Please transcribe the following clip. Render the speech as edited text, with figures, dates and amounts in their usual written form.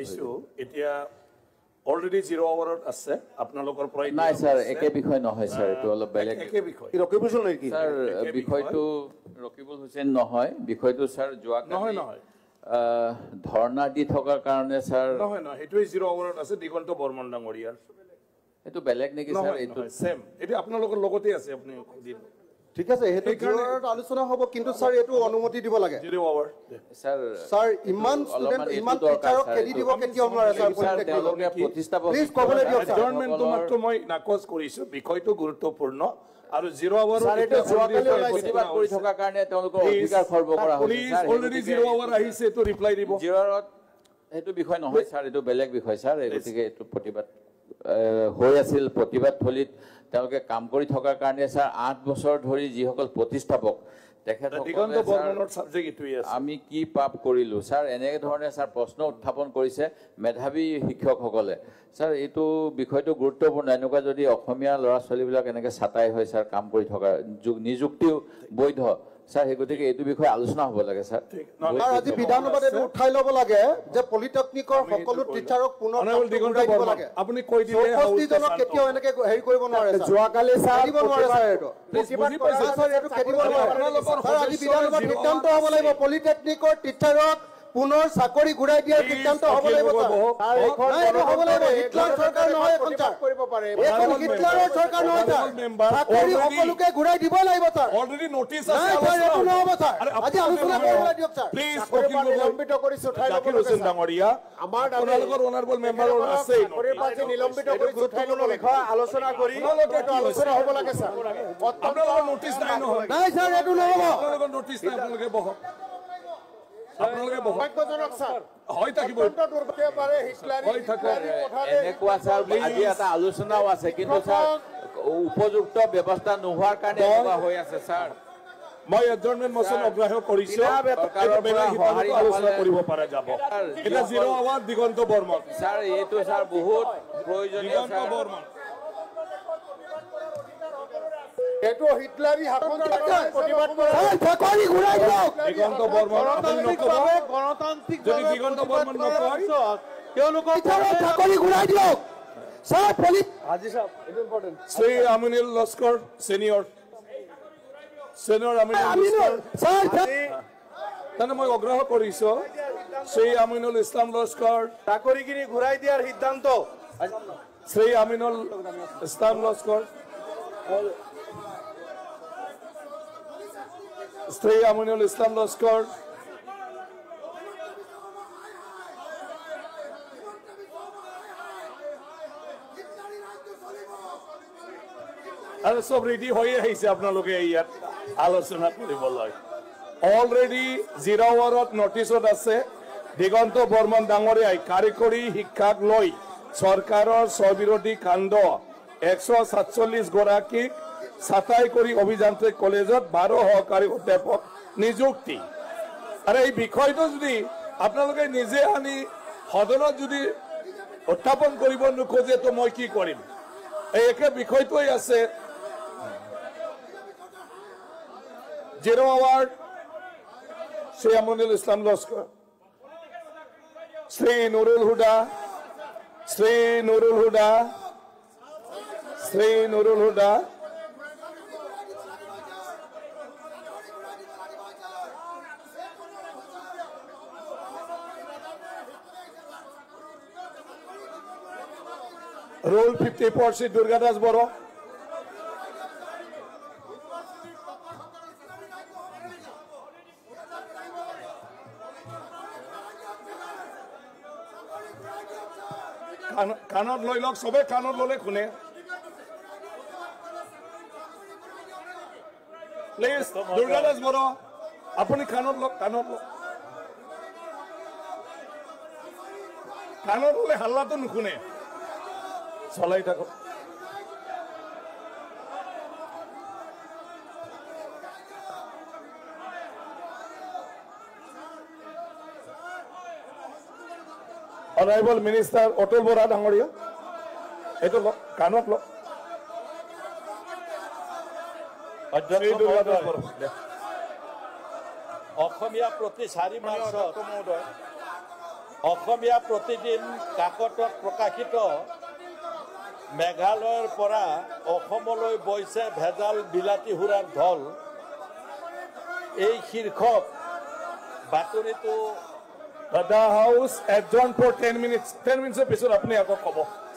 পাইছো এতিয়া অলৰেডি 0 আৱাৰত আছে আপোনালোকৰ পৰা নাই স্যাৰ একে বিষয় নহয় স্যাৰ এটো অলপ বেলেগ একে বিষয় ৰকিবুল হুছেইন নেকি স্যাৰ বিষয়টো ৰকিবুল হুছেইন নহয় বিষয়টো স্যাৰ যোৱা নহয় নহয় ধৰ্ণা দি থকাৰ কাৰণে স্যাৰ নহয় নহয় এটোই 0 আৱাৰত আছে দিগন্ত বৰ্মন ডাঙৰীয়াৰ এটো বেলেগ নেকি স্যাৰ এটো সেম এটো আপোনালোকৰ লগতে আছে আপুনি দিন ঠিক আছে হেতু জিৰ'ত আলোচনা হ'ব কিন্তু স্যাৰ এটো অনুমতি দিব লাগে 0 আৱাৰ স্যাৰ ইমান ষ্টুডেন্ট ইমান টিচাৰক খেদি দিব কেতিয়া নোৱাৰে স্যাৰ তেওঁলোকে প্ৰতিষ্ঠাপক প্লিজ কবলৈ দিয়ক স্যাৰ এডজৰ্নমেন্ট তোমাকটো মই নাকচ কৰিছো বিষয়টো গুৰুত্বপূৰ্ণ আৰু 0 আৱাৰত স্যাৰ এটো যোৱাকালি প্ৰতিবাদ কৰি থকাৰ কাৰণে তেওঁলোকৰ অধিকাৰ খৰ্ব কৰা হৈছে স্যাৰ অলৰেডি 0 আৱাৰ আহিছে তো ৰিপ্লাই দিব 0ত এটো বিষয় নহয় স্যাৰ এটো বেলেগ বিষয় স্যাৰ গতিকে এটো প্ৰতিবাদ হৈ আছিল প্ৰতিবাদ থলিত তেওঁলোকে কাম কৰি থকাৰ কাৰণে স্যাৰ 8 বছৰ ধৰি যিসকল প্ৰতিষ্ঠাপক দিগন্ত বৰ্মনৰ সাবজেক্ট ইটোই আছে আমি কি পাপ কৰিলো স্যাৰ এনে ধৰণে স্যাৰ প্ৰশ্ন উত্থাপন কৰিছে মেধাবী শিক্ষকসকলে স্যাৰ এইটো বিষয়টো গুৰুত্বপূৰ্ণ এনেকুৱা যদি অসমীয়া ল'ৰা ছোৱালীবিলাক এনেকৈ ছাটাই হয় স্যাৰ কাম কৰি থকা নিযুক্তিও বৈধ স্যাৰ এই গতিকে এইটো বিষয়ে আলোচনা হ'ব লাগে স্যাৰ আৰু আজি বিধানসভাত এইটো উঠাই ল'ব লাগে যে পলিটেকনিকৰ সকলো টিচাৰক পুনৰ দিগন্ত বৰ্মন আপুনি কৈ দিলে 64 জনক কেতিয়াও এনেকৈ হেৰি কৰিব নোৱাৰে স্যাৰ যোৱাকালি স্যাৰ দিব নোৱাৰে স্যাৰ এইটো বুজি পাইছে স্যাৰ এইটো খেদিব নোৱাৰে স্যাৰ আজি বিধানসভাত সিদ্ধান্ত হ'ব লাগিব পলিটেকনিকৰ টিচাৰক পুনৰ চাকৰি ঘূৰাই দিয়াৰ সিদ্ধান্ত হ'ব লাগিব স্যাৰ এইখন হ'ব লাগিব হিটলাৰ চৰকাৰ নহয় এখন স্যাৰ কৰিব পাৰে এইখন হিটলাৰৰ চৰকাৰ নহয় স্যাৰ চাকৰি সকলোকে ঘূৰাই দিব লাগিব স্যাৰ অলৰেডি নোটিছ আছে এইটো নহ'ব স্যাৰ আজি আলোচনা কৰিবলৈ দিয়ক স্যাৰ প্লিজ নিলম্বিত কৰিছো উঠাই ল'ব জাকিৰ হোসেন ডাঙৰীয়া আমাৰ আপোনালোকৰ অনাৰেবল মেম্বাৰৰ আছে চাকৰি নিলম্বিত কৰিছো উঠাই ল'ব বিষয় আলোচনা কৰি আলোচনা হ'ব লাগে স্যাৰ আপোনালোকৰ নোটিছ নাই নহয় নাই স্যাৰ এইটো নহ'ব আপোনালোকৰ নোটিছ নাই আপোনালোকে বহক আপোনালোকে সৌভাগ্যজনক স্যাৰ হয় থাকিব পাৰে হিটলাৰী এনেকুৱা স্যাৰ আজি এটা আলোচনাও আছে কিন্তু স্যাৰ উপযুক্ত ব্যৱস্থা নোহোৱাৰ কাৰণে এনেকুৱা হৈ আছে স্যাৰ মই এডজৰ্নমেন্ট মোচন অগ্ৰাহ্য কৰিছো আলোচনা কৰিব পৰা যাব এটা 0 আৱাৰ দিগন্ত বৰ্মন স্যাৰ এইটো স্যাৰ বহুত প্ৰয়োজনীয় দিগন্ত বৰ্মন এটো হিটলাৰী শাসন প্ৰতিবাদ কৰে চাকৰি ঘূৰাই দিয়ক দিগন্ত বৰ্মন গণতান্ত্ৰিক যদি দিগন্ত বৰ্মন নকয় তেওঁলোকৰ চাকৰি ঘূৰাই দিয়ক স্যাৰ আজি সাহেব it important Shri Aminul Laskar senior Aminul Laskar sir তানে মই অগ্ৰাহ্য কৰিছো শ্ৰী আমিনুল ইছলাম লস্কৰ চাকৰিখিনি ঘূৰাই দিয়াৰ সিদ্ধান্ত শ্ৰী আমিনুল ইছলাম লস্কৰ শ্ৰী আমিনুল ইছলাম লস্কৰ আৰু সব ৰেডি হৈ আহিছে আপোনালোকে ইয়াত আলোচনা কৰিবলৈ অলৰেডি 0 আৱাৰত নটিছত আছে দিগন্ত বৰ্মন ডাঙৰীয়াই কাৰিকৰী শিক্ষাক লৈ চৰকাৰৰ স্ববিৰোধী কাণ্ড 147 গৰাকীক ছাটাই কৰি অভিযান্ত্ৰিক কলেজত 12 সহকাৰী অধ্যাপক নিযুক্তি আৰু এই বিষয়টো যদি আপোনালোকে নিজে আনি সদনত যদি উত্থাপন কৰিব নোখোজে তো মই কি কৰিম এই একে বিষয়টোই আছে 0 আৱাৰ Shri Aminul Islam Laskar Shri Nurul Huda Rule 54 Sri Durga Das Boro. Cannot loy log sobe cannot lole khune. Please Durga Das Boro. Apuni cannot log. Cannot lole halla to nukhune. চলাই থাকো অনারেবল মিনিস্টার অটল বৰা ডাঙৰীয়া এইটো কাণত ল অসমীয়া প্ৰতি 4 মাৰ্চত অসমীয়া প্ৰতিদিন কাকতত প্ৰকাশিত মেঘালয়ৰ পৰা অসমলৈ বৈছে ভেজাল বিলাতী সুৰাৰ ঢল এই শীৰ্ষক বাতৰিটো The House adjourned for 10 minutes. 10 minutes পিছত আপুনি আকৌ ক'ব